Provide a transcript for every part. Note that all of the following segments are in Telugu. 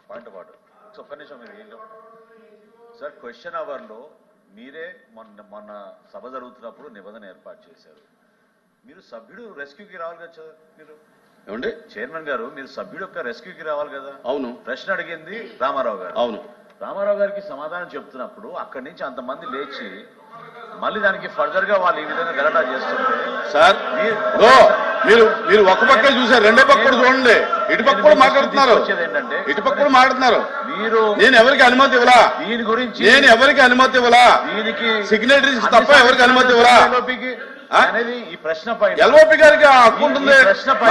పాయింట్ అబౌట్ ఒక్క నిమిషం మీరు సార్ క్వశ్చన్ అవర్లో మీరే మొన్న సభ జరుగుతున్నప్పుడు నిబంధన ఏర్పాటు చేశారు. మీరు సభ్యుడు రెస్క్యూకి రావాలి కదా మీరు ఏమండి చైర్మన్ గారు, మీరు సభ్యుడు యొక్క రెస్క్యూకి రావాలి కదా. అవును. ప్రశ్న అడిగింది రామారావు గారు. అవును. రామారావు గారికి సమాధానం చెప్తున్నప్పుడు అక్కడి నుంచి అంతమంది లేచి మళ్ళీ దానికి ఫర్దర్ గా వాళ్ళు ఈ విధంగా గలాటా చేస్తుంటే సార్ మీరు ఒక పక్క చూసారు, రెండో పక్క కూడా చూడండి. ఇటుపక్క కూడా మాట్లాడుతున్నారు, ఏంటంటే ఇటుపక్క కూడా మాట్లాడుతున్నారు. మీరు నేను ఎవరికి అనుమతి ఇవ్వలా, దీని గురించి నేను ఎవరికి అనుమతి ఇవ్వలా, దీనికి సిగ్నేటరీస్ తప్ప ఎవరికి అనుమతి ఇవ్వలా అనేది ఈ ప్రశ్న పైన ఎల్ఓపి గారికి హక్కు ఉంటుంది,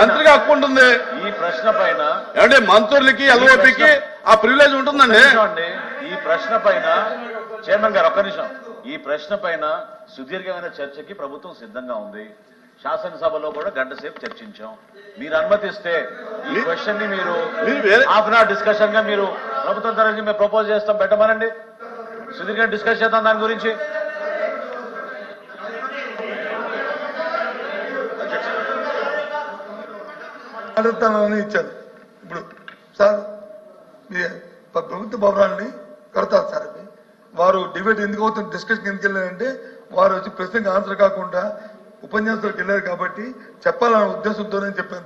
మంత్రికి హక్కు ఉంటుంది. ఈ ప్రశ్న పైన ఏమంటే మంత్రులకి ఎల్ఓపికి ఆ ప్రివిలేజ్ ఉంటుందండి. ఈ ప్రశ్న పైన చైర్మన్ గారు ఒక్క నిమిషం, ఈ ప్రశ్న పైన సుదీర్ఘమైన చర్చకి ప్రభుత్వం సిద్ధంగా ఉంది. శాసనసభలో కూడా గంట సేపు చర్చించాం. మీరు అనుమతిస్తే ఈ క్వశ్చన్ ని మీరు హాఫ్ అన్ అవర్ డిస్కషన్ గా మీరు ప్రభుత్వం తరఫు మేము ప్రపోజ్ చేస్తాం, పెట్టమనండి. సుదీర్ఘంగా డిస్కస్ చేద్దాం దాని గురించి. అడుగుతానని ఇచ్చారు. ఇప్పుడు సార్ ప్రభుత్వ భవనాన్ని కడతారు సార్. అది వారు డిబేట్ ఎందుకు అవుతుంది, డిస్కషన్ ఎందుకు వెళ్ళారంటే వారు వచ్చి ప్రశ్నకి ఆన్సర్ కాకుండా ఉపన్యాసాలకు వెళ్ళారు కాబట్టి చెప్పాలన్న ఉద్దేశంతో నేను చెప్పాను,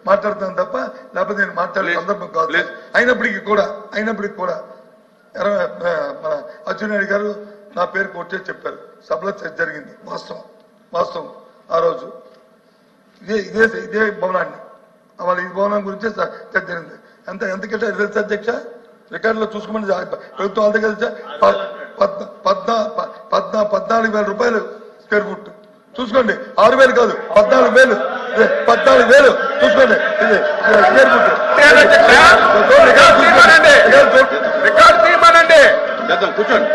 మాట్లాడుతాను తప్ప లేకపోతే నేను మాట్లాడే సందర్భం కాదు. అయినప్పటికీ కూడా మన అచ్చెన్నాయుడు గారు నా పేరు కొట్టే చెప్పారు. సభలో చర్చ జరిగింది, వాస్తవం. ఆ రోజు ఇదే భవనాన్ని వాళ్ళ ఈ భవనం గురించి చర్చ జరిగింది. ఎంతకంటే తెలుసు అధ్యక్ష, రికార్డులో చూసుకోమని ప్రభుత్వం అంతే కదా, 14,000 రూపాయలు స్క్వేర్ ఫుట్ చూసుకోండి. 6,000 కాదు, 14,000 చూసుకోండి. ఇది స్క్వేర్ ఫుట్ కూర్చోండి.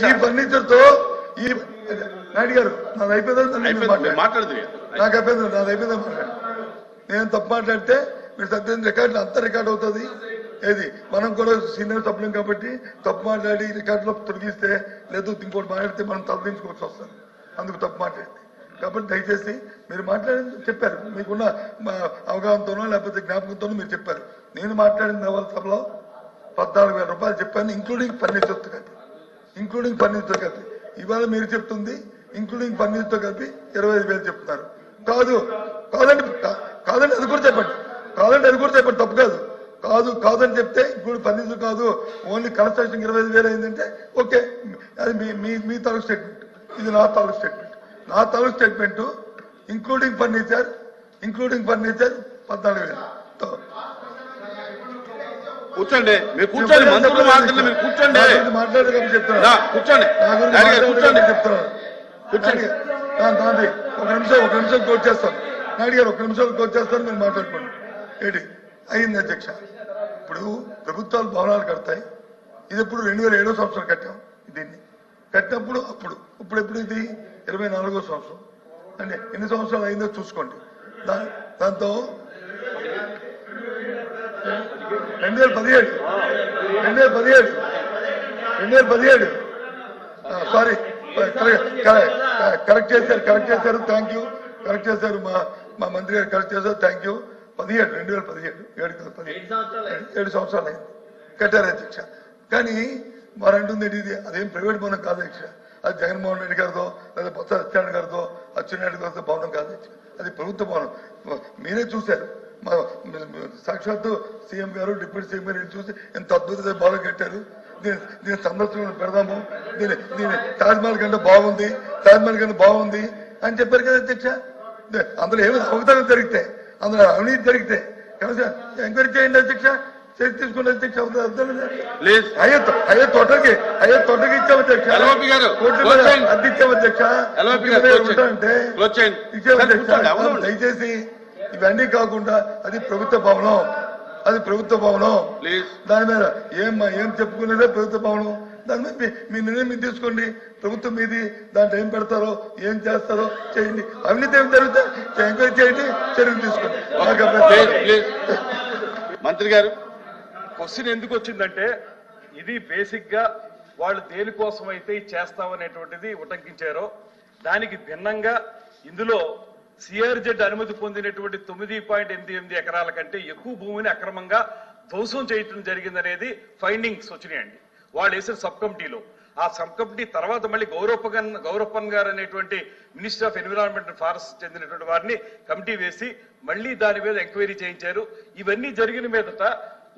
ఈ ఫర్నిచర్ తో ఈ నాయుడు గారు నాది అయిపోయింది, మాట్లాడదు నాకు అయిపోయింది, నాది అయిపోయింది. నేను తప్పు మాట్లాడితే మీరు సత్యం రికార్డులు అంతా రికార్డ్ అవుతుంది. ఏది మనం కూడా సీనియర్ సభ్యులం కాబట్టి తప్పు మాట్లాడి రికార్డులో తొలగిస్తే లేదు ఇంకోటి మాట్లాడితే మనం తలదించుకోవాల్సి వస్తుంది. అందుకు తప్పు మాట్లాడింది కాబట్టి దయచేసి మీరు మాట్లాడింది చెప్పారు, మీకున్న అవగాహనతోనో లేకపోతే జ్ఞాపకంతోనో మీరు చెప్పారు. నేను మాట్లాడిన వాళ్ళ సభలో 14,000 రూపాయలు చెప్పాను, ఇంక్లూడింగ్ ఫర్నిచర్తో కలిపి. ఇవాళ మీరు చెప్తుంది ఇంక్లూడింగ్ ఫర్నిచర్తో కలిపి 25,000 చెప్తున్నారు. కాదండి అది కూడా చెప్పండి, తప్పు కాదని చెప్తే ఇప్పుడు ఫర్నిచర్ కాదు, ఓన్లీ కన్స్ట్రక్షన్ 25,000 అయిందంటే ఓకే, అది మీ తాలూకు స్టేట్మెంట్, ఇది నా తాలూకు స్టేట్మెంట్. Including furniture 14,000. కూర్చోండి, మీరు కూర్చోండి, మంత్రులు మాట్లాడండి, మీరు కూర్చోండి, మాట్లాడేది చెప్తున్నాను, చెప్తున్నాను. ఒక నిమిషం కోట్ చేస్తాను నాయుడు గారు, కోట్ చేస్తాను, మీరు మాట్లాడుకోండి. ఏంటి అయింది అధ్యక్ష? ఇప్పుడు ప్రభుత్వాలు భవనాలు కడతాయి. ఇది ఇప్పుడు 2007 సంవత్సరం కట్టాం. దీన్ని కట్టినప్పుడు ఇప్పుడు ఎప్పుడు ఇది 24వ సంవత్సరం అంటే ఎన్ని సంవత్సరాలు అయిందో చూసుకోండి. దాంతో 2017 సారీ కరెక్ట్ చేశారు. థ్యాంక్ యూ, కరెక్ట్ చేశారు మా మంత్రి గారు, కరెక్ట్ చేశారు. Thank you. 2017 7 సంవత్సరాలు అయింది కట్టారు అధ్యక్ష. కానీ వారు అంటుంది ఇది అదేం ప్రైవేట్ భవనం కాదు అధ్యక్ష, అది జగన్మోహన్ రెడ్డి గారితో లేదా బొత్స సత్యనారాయణ గారితో అచ్చెన్నాయుడు గారితో భవనం కాదు అధ్యక్ష, అది ప్రభుత్వ భవనం. మీరే చూశారు, సాక్షాత్తు సీఎం గారు డిప్యూటీ సీఎం గారు చూసి ఎంత అద్భుతమైన భవనం కట్టారు. దీని సందర్శన పెడదాము, దీని తాజ్మహల్ కంటే బాగుంది అని చెప్పారు కదా అధ్యక్ష. అందులో ఏమైనా అవతరం జరిగితే, అందులో అవినీతి జరిగితే ఎంక్వైరీ చేయండి అధ్యక్ష, చేసి తీసుకున్న అధ్యక్ష. అయ్యో తోటకి ఇచ్చాము అధ్యక్ష, అద్దె ఇచ్చాము అధ్యక్ష, దయచేసి ఇవన్నీ కాకుండా అది ప్రభుత్వ భవనం, దాని మీద ఏం చెప్పుకునేదే ప్రభుత్వ భవనం. దాని మీద మీ నిర్ణయం మీరు తీసుకోండి. ప్రభుత్వం మీది, దాంట్లో ఏం పెడతారో ఏం చేస్తారో చేయండి. అవినీతి ఏం జరిగితే ఎంక్వైరీ చేయండి, చర్యలు తీసుకోండి. మంత్రి గారు క్వశ్చన్ ఎందుకు వచ్చిందంటే ఇది బేసిక్ గా వాళ్ళు దేనికోసం అయితే ఇది చేస్తామనేటువంటిది ఉటంకించారో దానికి భిన్నంగా ఇందులో సిఆర్జెడ్ అనుమతి పొందినటువంటి 9.88 ఎకరాల కంటే ఎక్కువ భూమిని అక్రమంగా ధ్వంసం చేయటం జరిగిందనేది ఫైండింగ్స్ వచ్చినాయండి వాళ్ళు వేసిన సబ్ కమిటీలో. ఆ సబ్ కమిటీ తర్వాత మళ్ళీ గౌరప్పన్ గారు అనేటువంటి minister of environment and forest చెందినటువంటి వారిని కమిటీ వేసి మళ్ళీ దాని మీద ఎంక్వైరీ చేయించారు. ఇవన్నీ జరిగిన మీదట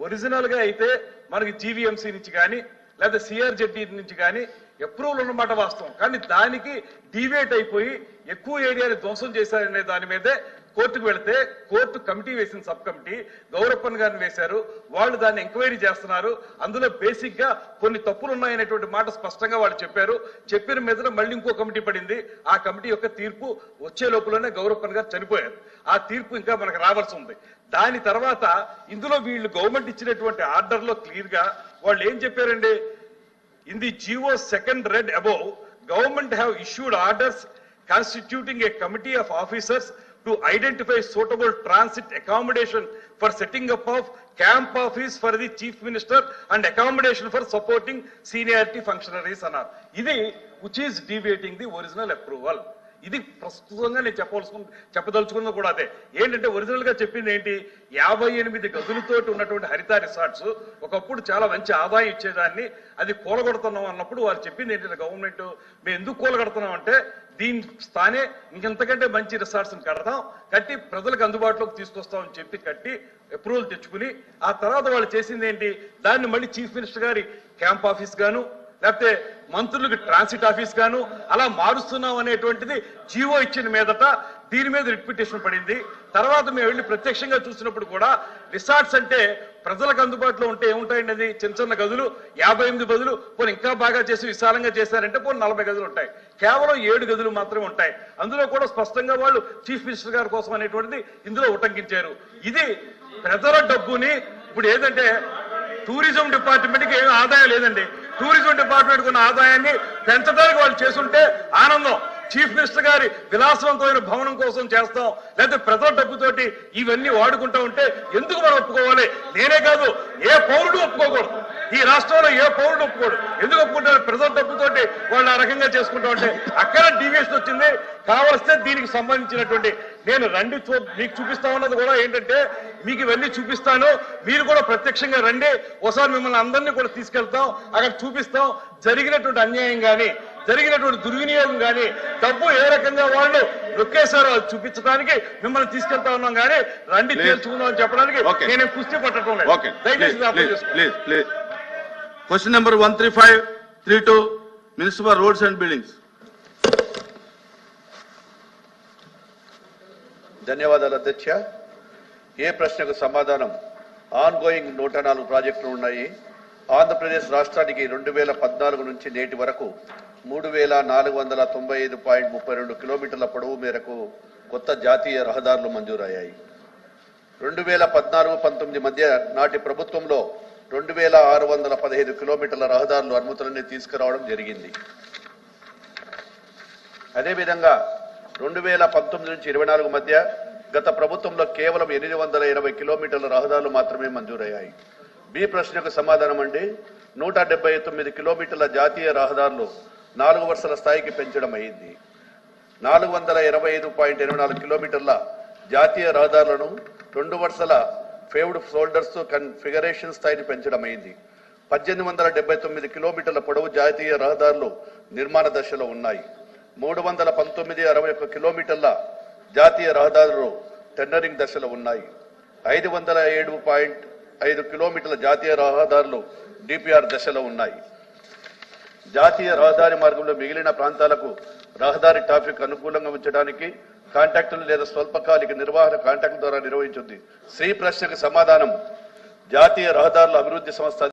ఒరిజినల్ గా అయితే మనకి జీవీఎంసీ నుంచి కానీ లేదా సిఆర్జెడ్ నుంచి కానీ అప్రూవల్ ఉన్నమాట వాస్తవం. కానీ దానికి డీవియేట్ అయిపోయి ఎక్కువ ఏరియాని ధ్వంసం చేశారనే దాని మీదే కోర్టుకు వెళితే కోర్టు కమిటీ వేసిన సబ్ కమిటీ గౌరప్పన్ గారిని వేశారు. వాళ్ళు దాన్ని ఎంక్వైరీ చేస్తున్నారు. అందులో బేసిక్ గా కొన్ని తప్పులు ఉన్నాయనేటువంటి మాట స్పష్టంగా వాళ్ళు చెప్పారు. చెప్పిన మీద మళ్ళీ ఇంకో కమిటీ పడింది. ఆ కమిటీ యొక్క తీర్పు వచ్చే లోపలనే గౌరప్పన్ గారు చనిపోయారు. ఆ తీర్పు ఇంకా మనకు రావాల్సి ఉంది. దాని తర్వాత ఇందులో వీళ్ళు గవర్నమెంట్ ఇచ్చినటువంటి ఆర్డర్ లో క్లియర్ గా వాళ్ళు ఏం చెప్పారండి, in the GO second read above, government have issued orders constituting a committee of officers to identify suitable transit accommodation for setting up of camp office for the chief minister and accommodation for supporting seniority functionaries అన్నారు. ఇది which is deviating the original approval. ఇది ప్రస్తుతంగా నేను చెప్పదలుచుకున్నది కూడా అదే. ఏంటంటే ఒరిజినల్ గా చెప్పింది ఏంటి, 58 గదులతోటి ఉన్నటువంటి హరిత రిసార్ట్స్ ఒకప్పుడు చాలా మంచి ఆదాయం ఇచ్చేదాన్ని, అది కూలగొడుతున్నాం అన్నప్పుడు వారు చెప్పింది ఏంటంటే గవర్నమెంట్ మేము ఎందుకు కూలగొడుతున్నాం అంటే దీని స్థానే ఇంకెంతకంటే మంచి రిసార్ట్స్ కడతాం, కట్టి ప్రజలకు అందుబాటులోకి తీసుకొస్తామని చెప్పి కట్టి అప్రూవల్ తెచ్చుకుని ఆ తర్వాత వాళ్ళు చేసింది ఏంటి, దాన్ని మళ్ళీ చీఫ్ మినిస్టర్ గారి క్యాంప్ ఆఫీస్ గాను లేకపోతే మంత్రులకు ట్రాన్సిట్ ఆఫీస్ గాను అలా మారుస్తున్నాం అనేటువంటిది జీవో ఇచ్చిన మీదట దీని మీద రిట్ పిటిషన్ పడింది. తర్వాత మేము వెళ్ళి ప్రత్యక్షంగా చూసినప్పుడు కూడా రిసార్ట్స్ అంటే ప్రజలకు అందుబాటులో ఉంటే ఏముంటాయండి, అది చిన్న చిన్న గదులు 58 గదులు పోనీ ఇంకా బాగా చేసి విశాలంగా చేశారంటే పోనీ 40 గదులు ఉంటాయి. కేవలం 7 గదులు మాత్రమే ఉంటాయి. అందులో కూడా స్పష్టంగా వాళ్ళు చీఫ్ మినిస్టర్ గారి కోసం అనేటువంటిది ఇందులో ఉటంకించారు. ఇది ప్రజల డబ్బుని ఇప్పుడు ఏదంటే టూరిజం డిపార్ట్మెంట్కి ఏమీ ఆదాయం లేదండి. టూరిజం డిపార్ట్మెంట్ ఉన్న ఆదాయాన్ని పెంచడానికి వాళ్ళు చేస్తుంటే ఆనందం. చీఫ్ మినిస్టర్ గారి విలాసవంతమైన భవనం కోసం చేస్తాం లేకపోతే ప్రజల డబ్బుతోటి ఇవన్నీ వాడుకుంటా ఉంటే ఎందుకు మనం ఒప్పుకోవాలి? నేనే కాదు, ఏ పౌరుడు ఒప్పుకోకూడదు. ఈ రాష్ట్రంలో ఏ పౌరుడు ఒప్పుకోడు. ఎందుకు ఒప్పుకుంటారు? ప్రజల డబ్బుతోటి వాళ్ళు ఆ రకంగా చేసుకుంటా ఉంటే అక్కడ డీవియేషన్ వచ్చింది. కావలిస్తే దీనికి సంబంధించినటువంటి నేను రండి మీకు చూపిస్తా ఉన్నది కూడా ఏంటంటే మీకు ఇవన్నీ చూపిస్తాను, మీరు కూడా ప్రత్యక్షంగా రండి, ఒకసారి మిమ్మల్ని అందరినీ కూడా తీసుకెళ్తాం, అక్కడ చూపిస్తాం జరిగినటువంటి అన్యాయం కానీ జరిగినటువంటి దుర్వినియోగం కానీ డబ్బు ఏ రకంగా వాళ్ళు నొక్కేశారో అది చూపించడానికి మిమ్మల్ని తీసుకెళ్తా ఉన్నాం. కానీ రండి తేల్చుకుందాం అని చెప్పడానికి నేనే కుస్తీ పట్టడం లేదు. దయచేసి question number 13532 minister for roads and buildings. ధన్యవాదాలు అధ్యక్ష. ఏ ప్రశ్నకు సమాధానం, ఆన్ గోయింగ్ 104 ప్రాజెక్టులు ఉన్నాయి. ఆంధ్రప్రదేశ్ రాష్ట్రానికి 2014 నుంచి నేటి వరకు 3495.32 కిలోమీటర్ల పొడవు మేరకు కొత్త జాతీయ రహదారులు మంజూరయ్యాయి. 2014-19 మధ్య నాటి ప్రభుత్వంలో 2615 కిలోమీటర్ల రహదారులు అనుమతులన్నీ తీసుకురావడం జరిగింది. అదేవిధంగా 2019 నుంచి 24 మధ్య గత ప్రభుత్వంలో కేవలం 820 కిలోమీటర్ల రహదారులు మాత్రమే మంజూరయ్యాయి. బి ప్రశ్నకు సమాధానం అండి, 179 కిలోమీటర్ల జాతీయ రహదారులు 4 వరుసల స్థాయికి పెంచడం అయింది. 425.24 కిలోమీటర్ల జాతీయ రహదారులను 2 వరుసల ఫేవ్డ్ షోల్డర్స్ కన్ఫిగరేషన్ స్థాయిని పెంచడం అయింది. 1879 కిలోమీటర్ల పొడవు జాతీయ రహదారులు నిర్మాణ దశలో ఉన్నాయి. 319.61 కిలోమీటర్ల జాతీయ రహదారులు టెండరింగ్ దశలో ఉన్నాయి. 507.5 కిలోమీటర్ల జాతీయ రహదారులు డిపిఆర్ దశలో ఉన్నాయి. జాతీయ రహదారి మార్గంలో మిగిలిన ప్రాంతాలకు రహదారి ట్రాఫిక్ అనుకూలంగా ఉంచడానికి కాంట్రాక్టులు లేదా స్వల్పకాలిక నిర్వహణ కాంట్రాక్టుల ద్వారా నిర్వహించింది. సి ప్రశ్నకు సమాధానం, జాతీయ రహదారుల అభివృద్ధి సంస్థ